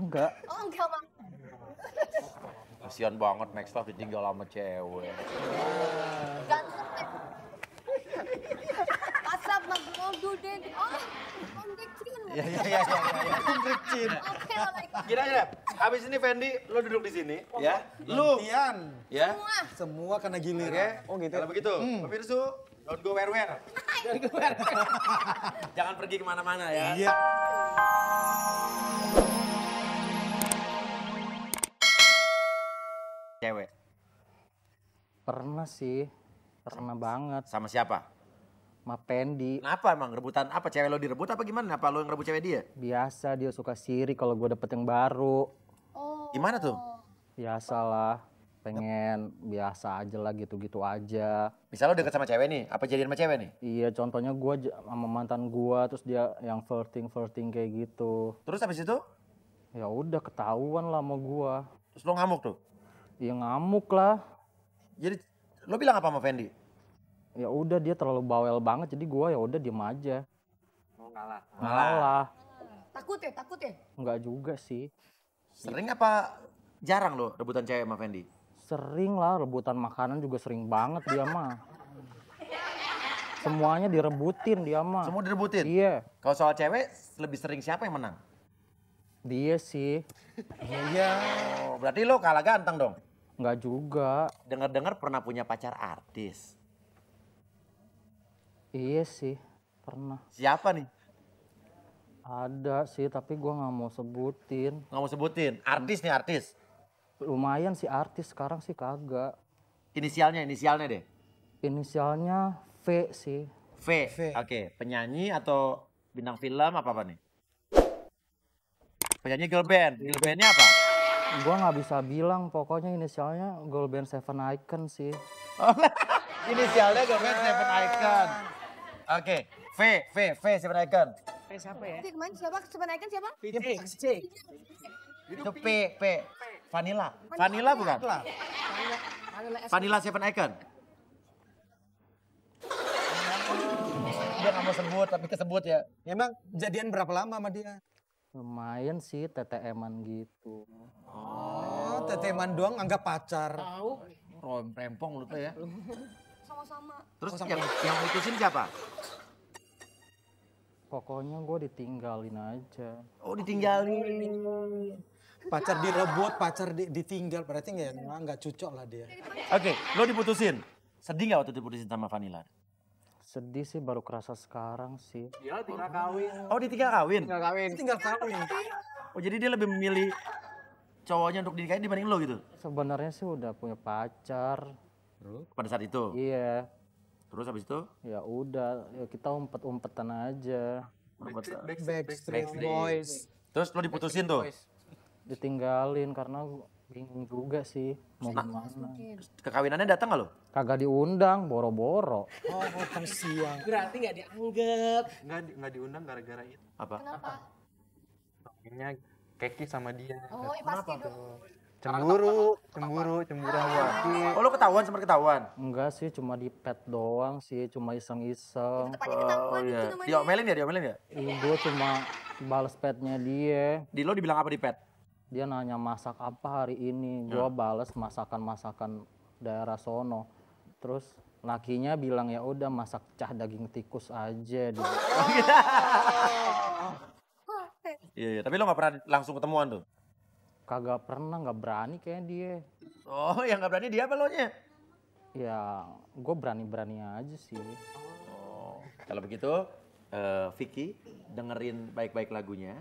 Enggak. Oh enggak, Mang. Kasian banget next love ditinggal sama cewek. Ganteng deh. WhatsApp Mang Godu deh. Oh, kondekin. Iya. Kecil. Oke lah, baik. Gini aja, habis ini Fendi, lo duduk di sini, ya. Lu, Gantian. ya. Semua kena Oke, giliran. Oh gitu. kalau begitu, pemirsa, don't go where. Jangan pergi kemana-mana ya. Iya. Cewek, Pernah sih. Pernah banget. sama siapa? Sama Pendi. Kenapa emang rebutan apa? Cewek lo direbut apa gimana? Apa lo yang rebut cewek dia? Biasa dia suka sirik kalau gue dapet yang baru. Oh. Gimana tuh? Biasalah. Pengen biasa aja lah gitu-gitu aja. Misal lo deket sama cewek nih, apa jadian sama cewek nih? Iya contohnya gue sama mantan gue terus dia yang flirting kayak gitu. Terus habis itu, Ya udah ketahuan lah sama gue. terus lo ngamuk tuh. Ya ngamuk lah. Jadi lo bilang apa sama Fendi? Ya udah dia terlalu bawel banget jadi gue ya udah diem aja. Ngalah. Ngalah. Takut ya? Enggak juga sih. Sering apa jarang lo rebutan cewek sama Fendi? Sering lah rebutan makanan juga sering banget dia mah. Semuanya direbutin dia mah. Semua direbutin? Iya, Kalau soal cewek, lebih sering siapa yang menang? dia sih. Iya. Oh, berarti lo kalah ganteng dong? Enggak juga. Dengar-dengar pernah punya pacar artis. Iya sih, pernah. Siapa nih? Ada sih tapi gua nggak mau sebutin. Nggak mau sebutin. Artis nih, artis. Lumayan sih artis sekarang sih kagak. Inisialnya deh. Inisialnya V sih. V. V. Oke, penyanyi atau bintang film apa nih? Penyanyi girl band. Girl bandnya apa? Gua nggak bisa bilang pokoknya inisialnya Girl Band Seven Icon sih. Inisialnya girl band Seven Icon. Oke, V Seven Icon. Nanti kemarin siapa? Sebenarnya siapa? Itu P. Vanilla. Vanilla bukan? Vanilla Seven Icon. Dia nggak mau sebut tapi kesebut ya. Emang jadian berapa lama sama dia? Lumayan sih TTM-an gitu. Oh, teteman doang anggap pacar. Rempong lu tuh ya. Sama-sama. Terus yang mutusin siapa? Pokoknya gue ditinggalin aja. Oh, ditinggalin. Pacar direbut, pacar ditinggal. Berarti nggak cocok lah dia. Oke, lo diputusin. Sedih nggak waktu diputusin sama Vanilla? Sedih sih baru kerasa sekarang sih. Oh, ditinggal kawin? Tinggal kawin. Oh, jadi dia lebih memilih cowoknya untuk dinikahin dibanding lo gitu? Sebenarnya sih udah punya pacar. Pada saat itu? Iya. Terus habis itu? Ya udah, ya kita umpet-umpetan aja. Backstreet Boys. Terus lo diputusin tuh? Ditinggalin karena bingung juga sih mau gimana. Kekawinannya datang nggak lo? Kagak diundang, boro-boro. Oh, kasihan. Berarti nggak dianggap. Nggak diundang gara-gara itu. Apa? Kenapa? Akhirnya Keki sama dia. Oh, ya pasti dong. Cemburu sama Waki. Oh, lo sempat ketahuan? Enggak sih, cuma di pet doang sih, cuma iseng-iseng. Tepatnya ketahuan itu namanya. Diomelin ya? Gue cuma balas petnya dia. Di lo dibilang apa di pet? Dia nanya masak apa hari ini. Gue bales masakan-masakan daerah sono. Terus lakinya bilang ya udah masak cah daging tikus aja. Iya, tapi lo nggak pernah langsung ketemuan tuh? Kagak pernah, nggak berani kayaknya dia. Oh, yang nggak berani dia apa lo nya? Ya gue berani-berani aja sih. Oh, kalau begitu Vicky dengerin baik-baik lagunya.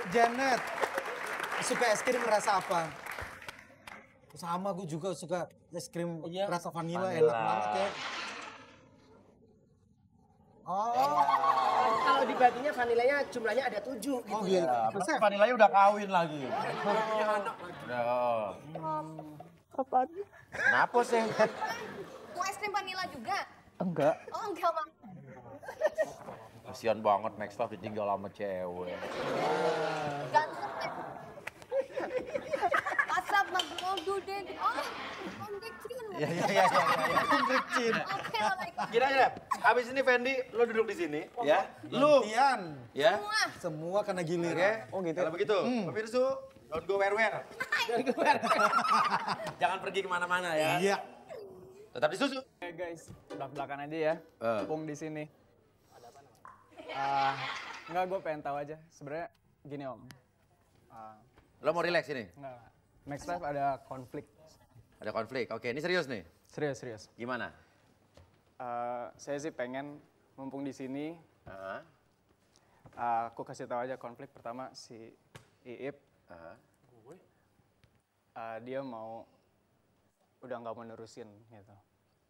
Janet, suka es krim rasa apa? Sama gue juga suka es krim rasa vanilla, enak banget ya. Oh, Kalau dibatinya vanilanya jumlahnya ada 7 gitu. oh iya. Vanillanya udah kawin lagi. Udah. Apaan? Kenapa sih? Mau es krim vanila juga? Enggak. Oh enggak bang. Kasian banget Max Five ditinggal sama cewek. Ganteng deh. Asap bang, mau dudek. Oh, kondek cin. Iya. Oke lah baik. Gini, habis ini Fendi, lo duduk di sini, ya. Lu, Gantian. ya. Semua. Semua kena Oke. giliran. Oh gitu. Kalau begitu, Pemirsu, don't go where. Jangan pergi kemana-mana ya. Iya. Tetap di susu. Oke guys, belak-belakan aja ya. Pung di sini. Enggak, gue pengen tahu aja. Sebenarnya gini om. Lo mau relax ini? Enggak. Max Life ada konflik. Ada konflik. Oke, ini serius nih. Serius. Gimana? Saya sih pengen mumpung di sini. Heeh. Aku kasih tahu aja konflik pertama si Iip. Dia mau udah nggak menerusin gitu.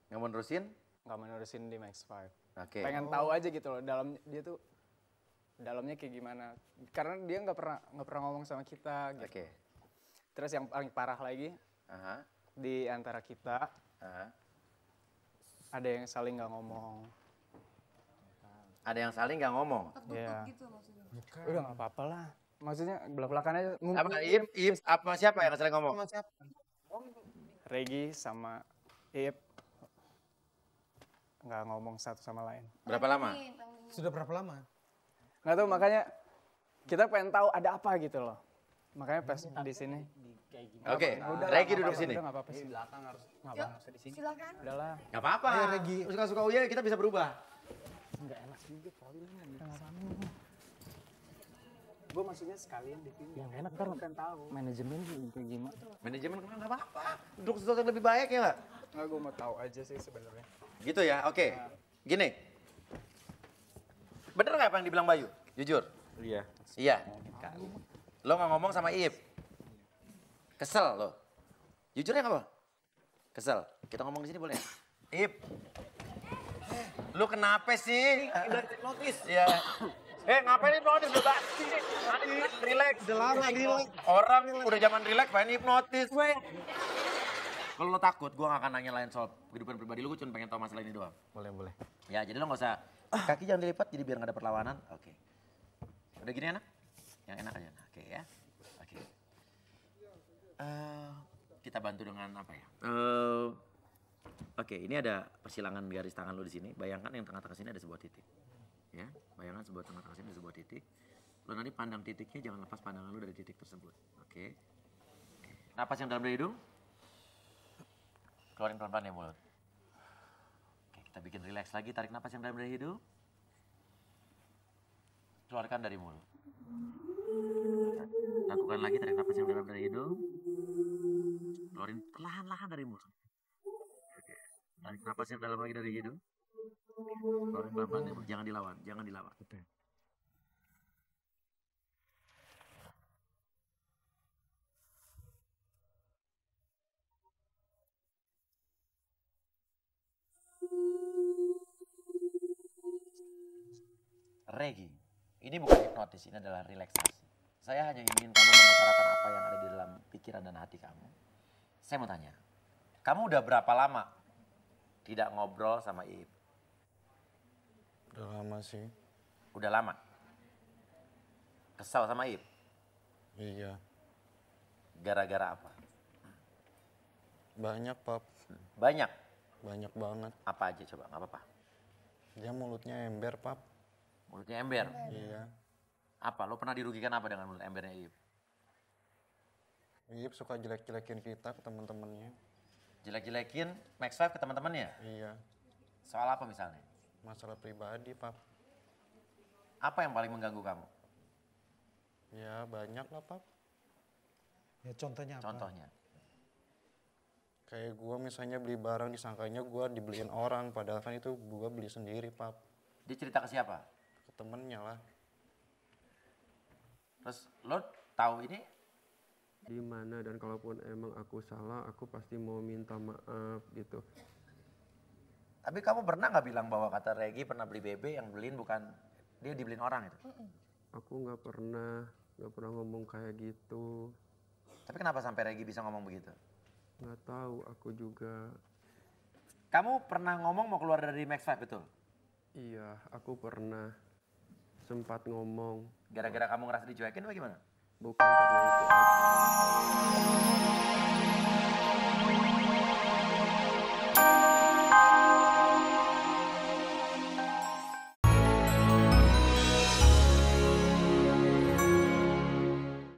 Nggak mau nerusin? Nggak menerusin di Max 5. Oke. Pengen tahu aja gitu loh dia tuh dalamnya kayak gimana. Karena dia nggak pernah ngomong sama kita gitu. Oke. Terus yang paling parah lagi Aha. di antara kita Aha. ada yang saling nggak ngomong. Ada yang saling nggak ngomong. Iya. Gitu maksudnya. Udah nggak apa-apa lah. Maksudnya belak-belakan aja. Apa Iip apa siapa yang saling ngomong? Regi sama Iip nggak ngomong satu sama lain. Berapa lama? Sudah berapa lama? Nggak tahu makanya kita pengen tahu ada apa gitu loh. Makanya pas di sini. Oke, Udah lah, Regi nggak duduk apa-apa, sini. udah nggak apa-apa sih. Yuk, silakan. Udahlah. Nggak apa-apa. Suka-suka Uya kita bisa berubah. Gue maksudnya sekalian dipindah. Yang enak kan Kan tahu. manajemen kayak gimana? Manajemen kenapa nggak apa-apa. Duduk sesuatu yang lebih baik ya nggak? Nggak, gue mau tahu aja sih sebenarnya. Gitu ya, oke. Gini. Bener nggak apa yang dibilang Bayu? Jujur. Iya. Iya. Lo nggak ngomong sama Iip. Kesel lo. Jujur ya nggak apa? Kesel. Kita ngomong di sini boleh? Iip. Lu kenapa sih? Udah hipnotis. Iya. Ngapain hipnotis? Udah basi. Relax. Udah lama relax. Orang udah zaman relax main hipnotis. Kalau lo takut, gue gak akan nanya lain soal kehidupan pribadi lu, gue cuma pengen tahu masalah ini doang. Boleh. Ya, jadi lo gak usah, kaki jangan dilipat jadi biar gak ada perlawanan. Oke. Udah gini enak? Yang enak aja. Oke ya. Oke. Kita bantu dengan apa ya? Oke, ini ada persilangan garis tangan lo di sini. Bayangkan yang tengah-tengah sini ada sebuah titik. Ya, bayangkan sebuah tengah-tengah sini ada sebuah titik. Lo nanti pandang titiknya, jangan lepas pandangan lo dari titik tersebut. Oke. Napas yang dalam dari hidung. Keluarin pelan-pelan ya mulut. Oke, kita bikin rileks lagi. Tarik napas yang dalam dari hidung. Keluarkan dari mulut. Lakukan lagi, tarik napas yang dalam dari hidung. Keluarin perlahan-lahan dari mulut. Oke. Tarik napas yang dalam lagi dari hidung. Keluarin pelan-pelan dari mulut. Jangan dilawan, jangan dilawan. Oke. Regi, ini bukan hipnotis, ini adalah relaksasi. Saya hanya ingin kamu mengutarakan apa yang ada di dalam pikiran dan hati kamu. Saya mau tanya, kamu udah berapa lama tidak ngobrol sama Iip? Udah lama sih. Udah lama? Kesal sama Iip? Iya. Gara-gara apa? Banyak, Pap. Banyak? Banyak banget. Apa aja coba, nggak apa-apa. Dia mulutnya ember, Pap. Mulutnya ember? Iya. Apa? Lo pernah dirugikan apa dengan mulut embernya Iip? Iip suka jelek-jelekin kita ke teman-temannya. Jelek-jelekin Max 5 ke teman-temannya? Iya. Soal apa misalnya? Masalah pribadi, Pap. Apa yang paling mengganggu kamu? Ya, banyak lah, Pap. Ya contohnya apa? Contohnya? Kayak gua misalnya beli barang disangkanya gua dibeliin orang, padahal kan itu gua beli sendiri, Pap. Dia cerita ke siapa? Ke temennya lah. Terus lo tahu ini? Di mana, dan kalaupun emang aku salah, aku pasti mau minta maaf gitu. Tapi kamu pernah nggak bilang bahwa kata Regi pernah beli BB yang beliin bukan dia dibeliin orang itu? Aku nggak pernah ngomong kayak gitu. Tapi kenapa sampai Regi bisa ngomong begitu? Nggak tahu, aku juga. Kamu pernah ngomong mau keluar dari Max 5, betul? Iya, aku pernah sempat ngomong. Gara-gara kamu ngerasa dicuekin apa gimana? Bukan karena itu aja.